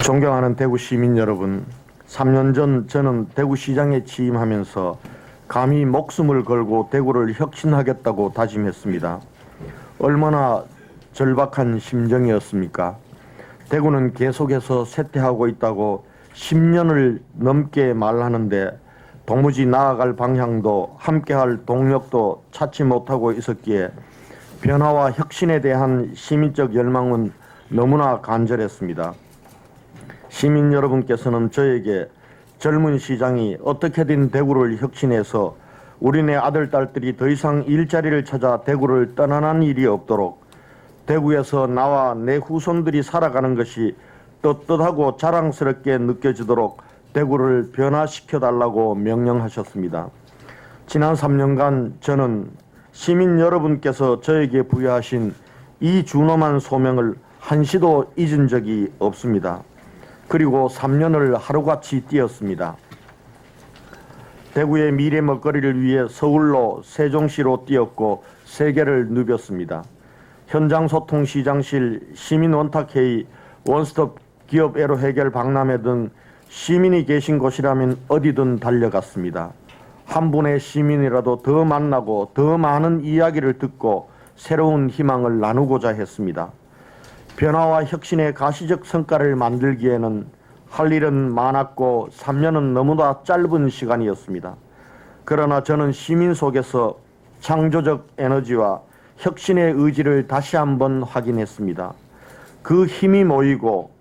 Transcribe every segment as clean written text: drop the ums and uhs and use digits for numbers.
존경하는 대구 시민 여러분, 3년 전 저는 대구시장에 취임하면서 감히 목숨을 걸고 대구를 혁신하겠다고 다짐했습니다. 얼마나 절박한 심정이었습니까? 대구는 계속해서 쇠퇴하고 있다고 10년을 넘게 말하는데 도무지 나아갈 방향도 함께할 동력도 찾지 못하고 있었기에 변화와 혁신에 대한 시민적 열망은 너무나 간절했습니다. 시민 여러분께서는 저에게 젊은 시장이 어떻게든 대구를 혁신해서 우리네 아들, 딸들이 더 이상 일자리를 찾아 대구를 떠나는 일이 없도록 대구에서 나와 내 후손들이 살아가는 것이 떳떳하고 자랑스럽게 느껴지도록 대구를 변화시켜달라고 명령하셨습니다. 지난 3년간 저는 시민 여러분께서 저에게 부여하신 이 준엄한 소명을 한시도 잊은 적이 없습니다. 그리고 3년을 하루같이 뛰었습니다. 대구의 미래 먹거리를 위해 서울로 세종시로 뛰었고 세계를 누볐습니다. 현장소통 시장실, 시민원탁회의, 원스톱 기업 애로 해결 박람회 등 시민이 계신 곳이라면 어디든 달려갔습니다. 한 분의 시민이라도 더 만나고 더 많은 이야기를 듣고 새로운 희망을 나누고자 했습니다. 변화와 혁신의 가시적 성과를 만들기에는 할 일은 많았고 3년은 너무나 짧은 시간이었습니다. 그러나 저는 시민 속에서 창조적 에너지와 혁신의 의지를 다시 한번 확인했습니다. 그 힘이 모이고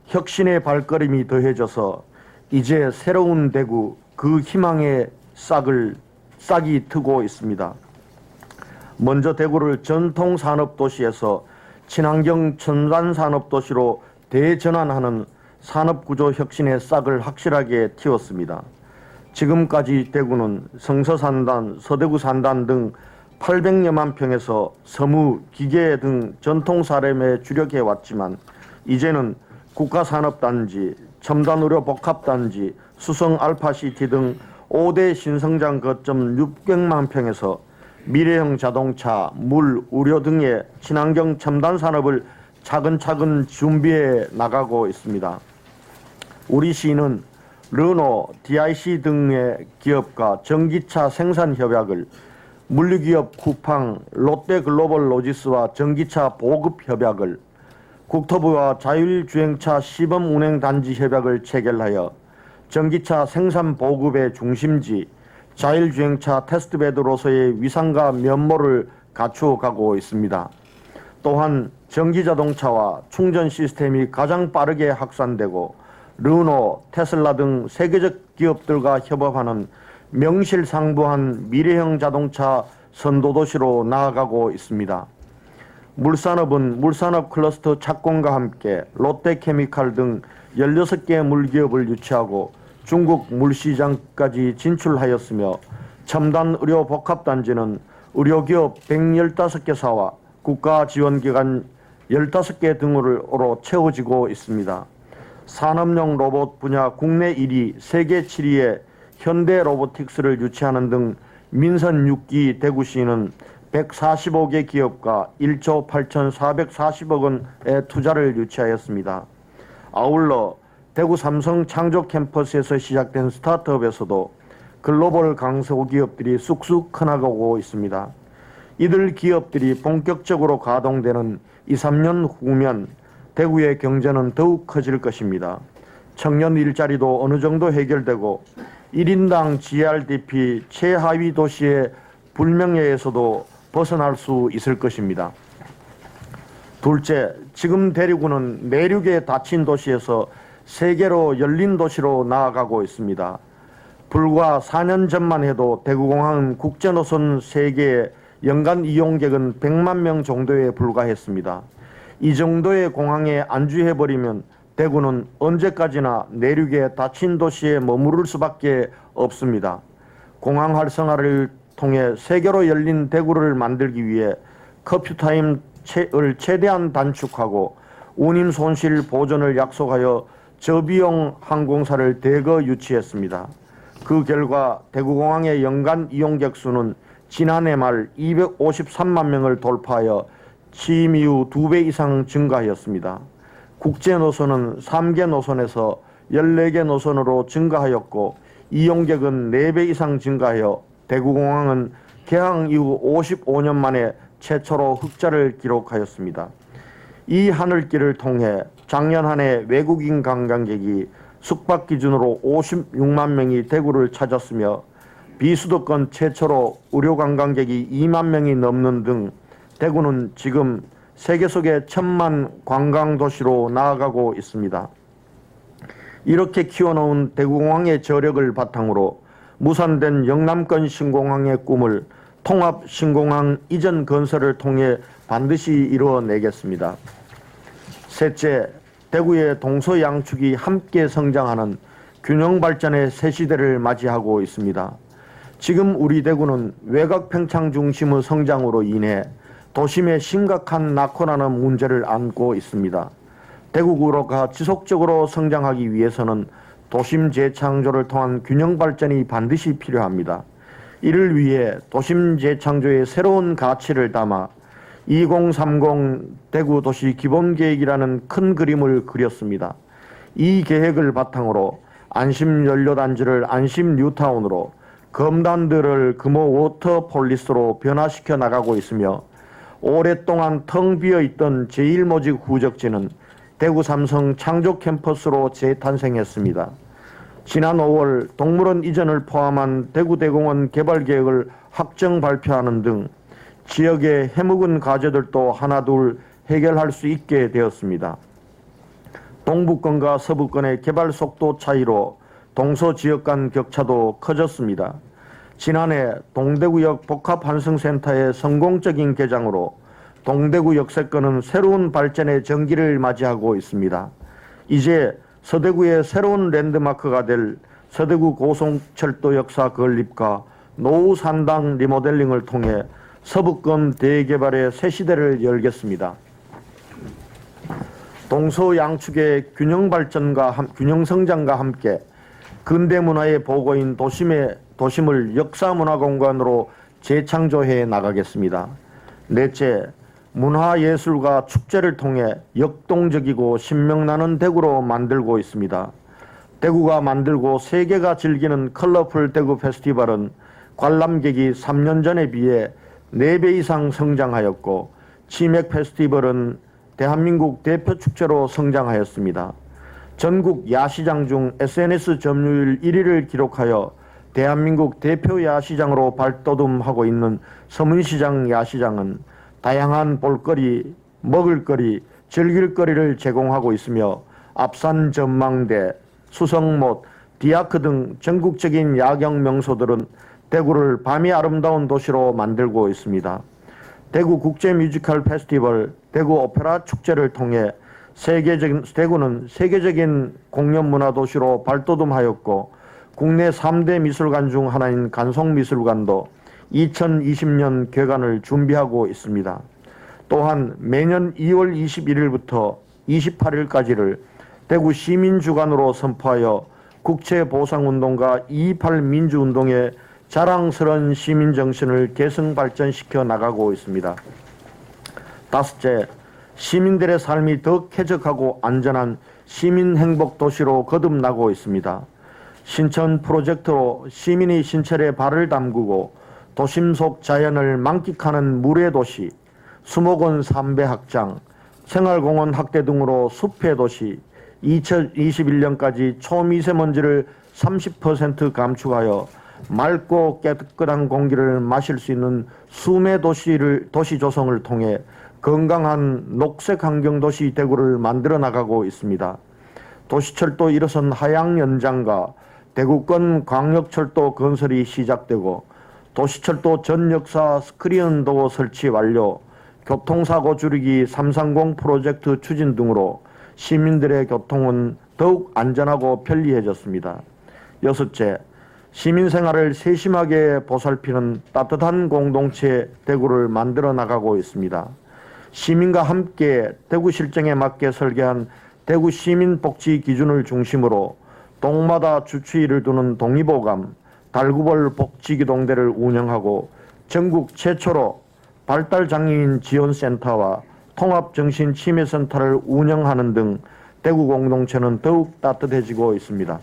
혁신의 발걸음이 더해져서 이제 새로운 대구, 그 희망의 싹이 트고 있습니다. 먼저 대구를 전통산업도시에서 친환경 첨단산업도시로 대전환하는 산업구조 혁신의 싹을 확실하게 틔웠습니다. 지금까지 대구는 성서산단, 서대구산단 등 800여만 평에서 서무, 기계 등 전통산업에 주력해왔지만 이제는 국가산업단지, 첨단의료복합단지, 수성알파시티 등 5대 신성장 거점 600만 평에서 미래형 자동차, 물, 의료 등의 친환경 첨단 산업을 차근차근 준비해 나가고 있습니다. 우리 시는 르노, DIC 등의 기업과 전기차 생산 협약을, 물류기업 쿠팡, 롯데글로벌로지스와 전기차 보급 협약을, 국토부와 자율주행차 시범운행단지 협약을 체결하여 전기차 생산 보급의 중심지, 자율주행차 테스트베드로서의 위상과 면모를 갖추어가고 있습니다. 또한 전기자동차와 충전 시스템이 가장 빠르게 확산되고 르노, 테슬라 등 세계적 기업들과 협업하는 명실상부한 미래형 자동차 선도도시로 나아가고 있습니다. 물산업은 물산업 클러스터 착공과 함께 롯데케미칼 등 16개 물기업을 유치하고 중국 물시장까지 진출하였으며 첨단의료복합단지는 의료기업 115개사와 국가지원기관 15개 등으로 채워지고 있습니다. 산업용 로봇 분야 국내 1위, 세계 7위의 현대로보틱스를 유치하는 등 민선 6기 대구시는 145개 기업과 1조 8,440억 원의 투자를 유치하였습니다. 아울러 대구 삼성 창조 캠퍼스에서 시작된 스타트업에서도 글로벌 강소기업들이 쑥쑥 커나가고 있습니다. 이들 기업들이 본격적으로 가동되는 2, 3년 후면 대구의 경제는 더욱 커질 것입니다. 청년 일자리도 어느 정도 해결되고 1인당 GRDP 최하위 도시의 불명예에서도 벗어날 수 있을 것입니다. 둘째, 지금 대구는 내륙의 닫힌 도시에서 세계로 열린 도시로 나아가고 있습니다. 불과 4년 전만 해도 대구공항은 국제노선 세계의 연간 이용객은 100만 명 정도에 불과했습니다. 이 정도의 공항에 안주해버리면 대구는 언제까지나 내륙의 닫힌 도시에 머무를 수밖에 없습니다. 공항 활성화를 통해 세계로 열린 대구를 만들기 위해 커퓨타임을 최대한 단축하고 운임 손실 보전을 약속하여 저비용 항공사를 대거 유치했습니다. 그 결과 대구공항의 연간 이용객 수는 지난해 말 253만 명을 돌파하여 취임 이후 2배 이상 증가하였습니다. 국제 노선은 3개 노선에서 14개 노선으로 증가하였고 이용객은 4배 이상 증가하여 대구공항은 개항 이후 55년 만에 최초로 흑자를 기록하였습니다. 이 하늘길을 통해 작년 한 해 외국인 관광객이 숙박 기준으로 56만 명이 대구를 찾았으며 비수도권 최초로 의료 관광객이 2만 명이 넘는 등 대구는 지금 세계 속의 1000만 관광도시로 나아가고 있습니다. 이렇게 키워놓은 대구공항의 저력을 바탕으로 무산된 영남권 신공항의 꿈을 통합 신공항 이전 건설을 통해 반드시 이루어내겠습니다. 셋째, 대구의 동서양축이 함께 성장하는 균형 발전의 새 시대를 맞이하고 있습니다. 지금 우리 대구는 외곽 평창 중심의 성장으로 인해 도심의 심각한 낙후라는 문제를 안고 있습니다. 대구구가 지속적으로 성장하기 위해서는 도심 재창조를 통한 균형 발전이 반드시 필요합니다. 이를 위해 도심 재창조의 새로운 가치를 담아 2030 대구 도시 기본계획이라는 큰 그림을 그렸습니다. 이 계획을 바탕으로 안심연료단지를 안심 뉴타운으로, 검단들을 금호 워터폴리스로 변화시켜 나가고 있으며 오랫동안 텅 비어있던 제1모직 후적지는 대구 삼성 창조 캠퍼스로 재탄생했습니다. 지난 5월 동물원 이전을 포함한 대구대공원 개발 계획을 확정 발표하는 등 지역의 해묵은 과제들도 하나둘 해결할 수 있게 되었습니다. 동북권과 서북권의 개발 속도 차이로 동서지역 간 격차도 커졌습니다. 지난해 동대구역 복합환승센터의 성공적인 개장으로 동대구 역세권은 새로운 발전의 전기를 맞이하고 있습니다. 이제 서대구의 새로운 랜드마크가 될 서대구 고속철도 역사 건립과 노후 산당 리모델링을 통해 서북권 대개발의 새 시대를 열겠습니다. 동서양축의 균형 발전과 균형 성장과 함께 근대 문화의 보고인 도심을 역사문화공간으로 재창조해 나가겠습니다. 넷째, 문화예술과 축제를 통해 역동적이고 신명나는 대구로 만들고 있습니다. 대구가 만들고 세계가 즐기는 컬러풀 대구 페스티벌은 관람객이 3년 전에 비해 4배 이상 성장하였고 치맥 페스티벌은 대한민국 대표 축제로 성장하였습니다. 전국 야시장 중 SNS 점유율 1위를 기록하여 대한민국 대표 야시장으로 발돋움하고 있는 서문시장 야시장은 다양한 볼거리, 먹을거리, 즐길거리를 제공하고 있으며 앞산 전망대, 수성못, 디아크 등 전국적인 야경 명소들은 대구를 밤이 아름다운 도시로 만들고 있습니다. 대구 국제 뮤지컬 페스티벌, 대구 오페라 축제를 통해 대구는 세계적인 공연 문화 도시로 발돋움하였고 국내 3대 미술관 중 하나인 간송미술관도 2020년 개관을 준비하고 있습니다. 또한 매년 2월 21일부터 28일까지를 대구 시민주간으로 선포하여 국채보상운동과 2.28 민주운동의 자랑스러운 시민정신을 계승 발전시켜 나가고 있습니다. 다섯째, 시민들의 삶이 더 쾌적하고 안전한 시민행복도시로 거듭나고 있습니다. 신천 프로젝트로 시민이 신철에 발을 담그고 도심 속 자연을 만끽하는 물의 도시, 수목원 3배 확장, 생활공원 확대 등으로 숲의 도시, 2021년까지 초미세먼지를 30% 감축하여 맑고 깨끗한 공기를 마실 수 있는 수매 도시 조성을 통해 건강한 녹색 환경 도시 대구를 만들어 나가고 있습니다. 도시철도 1호선 하양 연장과 대구권 광역철도 건설이 시작되고 도시철도 전 역사 스크린 도어 설치 완료, 교통사고 줄이기 330 프로젝트 추진 등으로 시민들의 교통은 더욱 안전하고 편리해졌습니다. 여섯째, 시민생활을 세심하게 보살피는 따뜻한 공동체 대구를 만들어 나가고 있습니다. 시민과 함께 대구 실정에 맞게 설계한 대구 시민복지 기준을 중심으로 동마다 주치의를 두는 동의보감, 달구벌 복지기동대를 운영하고 전국 최초로 발달장애인 지원센터와 통합정신치매센터를 운영하는 등 대구 공동체는 더욱 따뜻해지고 있습니다.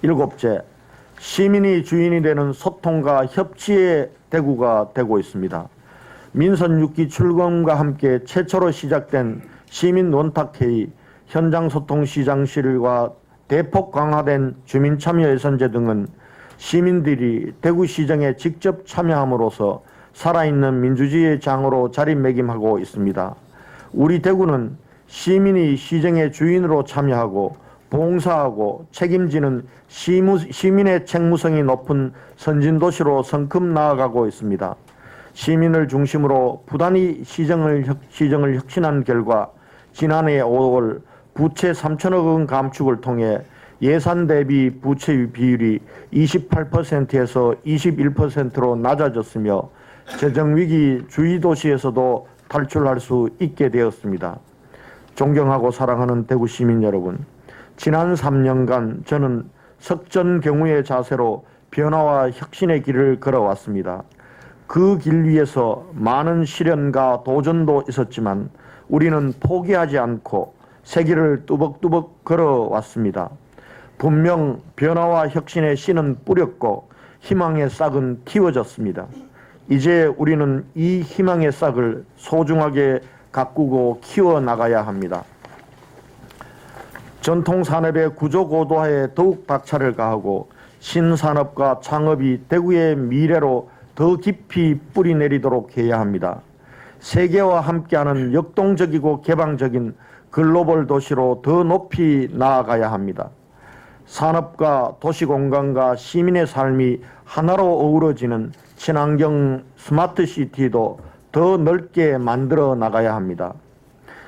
일곱째, 시민이 주인이 되는 소통과 협치의 대구가 되고 있습니다. 민선 6기 출범과 함께 최초로 시작된 시민 원탁회의, 현장 소통 시장실과 대폭 강화된 주민참여 예산제 등은 시민들이 대구시정에 직접 참여함으로써 살아있는 민주주의의 장으로 자리매김하고 있습니다. 우리 대구는 시민이 시정의 주인으로 참여하고 봉사하고 책임지는 시민의 책무성이 높은 선진도시로 성큼 나아가고 있습니다. 시민을 중심으로 부단히 시정을 혁신한 결과 지난해 5월 부채 3천억 원 감축을 통해 예산 대비 부채 비율이 28%에서 21%로 낮아졌으며 재정위기 주위도시에서도 탈출할 수 있게 되었습니다. 존경하고 사랑하는 대구 시민 여러분, 지난 3년간 저는 석전경우의 자세로 변화와 혁신의 길을 걸어왔습니다. 그 길 위에서 많은 시련과 도전도 있었지만 우리는 포기하지 않고 새 길을 뚜벅뚜벅 걸어왔습니다. 분명 변화와 혁신의 씨는 뿌렸고 희망의 싹은 틔워졌습니다. 이제 우리는 이 희망의 싹을 소중하게 가꾸고 키워나가야 합니다. 전통산업의 구조고도화에 더욱 박차를 가하고 신산업과 창업이 대구의 미래로 더 깊이 뿌리내리도록 해야 합니다. 세계와 함께하는 역동적이고 개방적인 글로벌 도시로 더 높이 나아가야 합니다. 산업과 도시공간과 시민의 삶이 하나로 어우러지는 친환경 스마트시티도 더 넓게 만들어 나가야 합니다.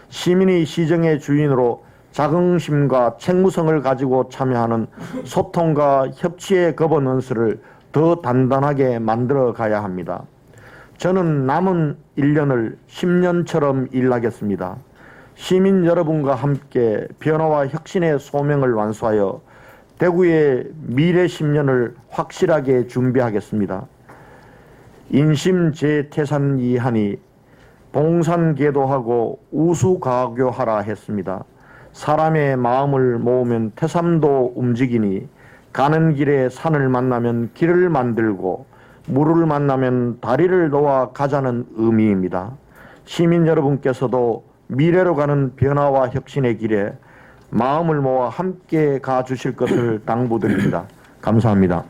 시민이 시정의 주인으로 자긍심과 책무성을 가지고 참여하는 소통과 협치의 거버넌스를 더 단단하게 만들어 가야 합니다. 저는 남은 1년을 10년처럼 일하겠습니다. 시민 여러분과 함께 변화와 혁신의 소명을 완수하여 대구의 미래 10년을 확실하게 준비하겠습니다. 인심제태산이하니 봉산계도하고 우수가교하라 했습니다. 사람의 마음을 모으면 태삼도 움직이니 가는 길에 산을 만나면 길을 만들고 물을 만나면 다리를 놓아 가자는 의미입니다. 시민 여러분께서도 미래로 가는 변화와 혁신의 길에 마음을 모아 함께 가주실 것을 당부드립니다. 감사합니다.